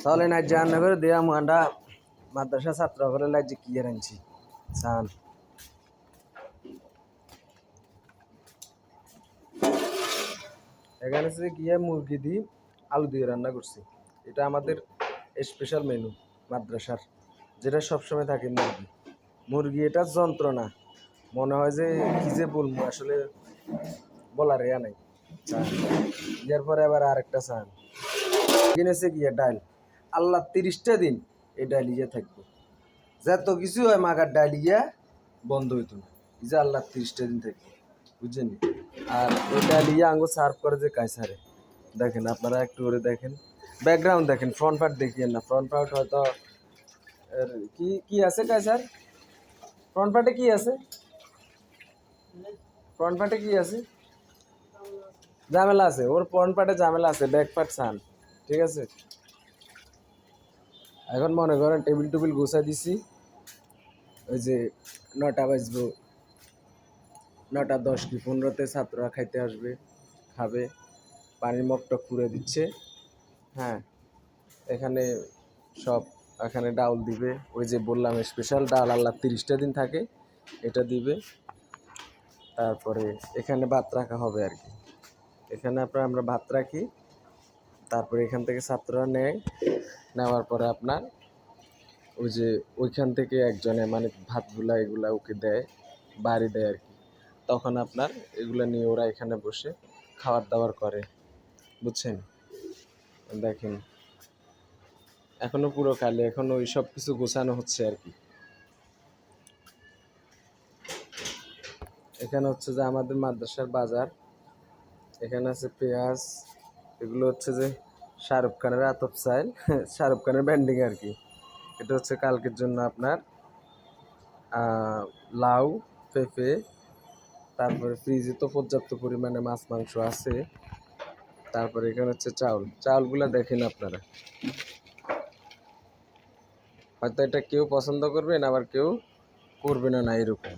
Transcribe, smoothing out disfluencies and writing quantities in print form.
চলে না জান করে দেয়া মান্ডা মাদ্রাসা ছাত্র করে লাগছে কি আনছি সান এখানে সে গিয়ে মুরগি দিয়ে আলু দিয়ে রান্না করছি। এটা আমাদের স্পেশাল মেনু মাদ্রাসার, যেটা সবসময় থাকে। মুরগি মুরগি এটা যন্ত্রণা, মনে হয় যে কি যে বলবো, আসলে বলার ইয়া নাই। চান ইয়ার পরে আবার আরেকটা চান কিনেছে গিয়ে ডাল। আল্লাহ 30টা দিন এই ডাল ইয়ে থাকবো, যত কিছু হয় মাগার ডাল ইয়া বন্ধ হইতো না। এই যে আল্লাহ 30টা দিন থাকবে, বুঝছেন। আর ওই ডাল ইয়া আঙ্গো সার্ভ করে যে কাইসারে, দেখেন আপনারা একটু করে দেখেন, ব্যাকগ্রাউন্ড দেখেন, ফ্রন্ট পার্ট দেখিয়েন না। ফ্রন্ট পার্ট হয়তো কি কি আছে কাইসার, ফ্রন্ট পার্টে কি আছে, ফ্রন্ট পার্টে কি আছে, ঝামেলা আছে ওর, ফ্রন্ট পার্টে ঝামেলা আছে, ব্যাক পার্ট সান, ঠিক আছে। এখন মনে করেন টেবিল টুবিল গুছাই দিছি, ওই যে 9টা বাজবো, 9টা 10 কি 15তে ছাত্ররা খাইতে আসবে, খাবে, পানির মগটা পুড়ে দিচ্ছে। হ্যাঁ, এখানে সব, এখানে ডাউল দিবে, ওই যে বললাম স্পেশাল ডাল আল্লাহ 30টা দিন থাকে, এটা দিবে। তারপরে এখানে ভাত রাখা হবে আর কি, এখানে আমরা ভাত রাখি। তারপরে এখান থেকে ছাত্ররা নেয়, নেওয়ার পরে আপনার ওই যে ওইখান থেকে একজনে মানে ভাতগুলা এগুলা ওকে দেয়, বাড়ি দেয় আর কি। তখন আপনার এগুলা নিয়ে ওরা এখানে বসে খাবার দাবার করে, বুঝছেন। দেখেন এখনো পুরো কালে, এখনো ওই সব কিছু গোছানো হচ্ছে আর কি। এখানে হচ্ছে যে আমাদের মাদ্রাসার বাজার, এখানে আছে পেঁয়াজ, এগুলো হচ্ছে যে শাহরুখ খানের আতপ চাল, শাহরুখ খানের ব্যান্ডিং আর কি। এটা হচ্ছে কালকের জন্য আপনার লাউ, পেঁপে, তারপরে ফ্রিজে তো পর্যাপ্ত পরিমাণে মাছ মাংস আছে। তারপরে এখানে হচ্ছে চাউলগুলা দেখেন আপনারা, হয়তো এটা কেউ পছন্দ করবেন, আবার কেউ করবে না, এরকম।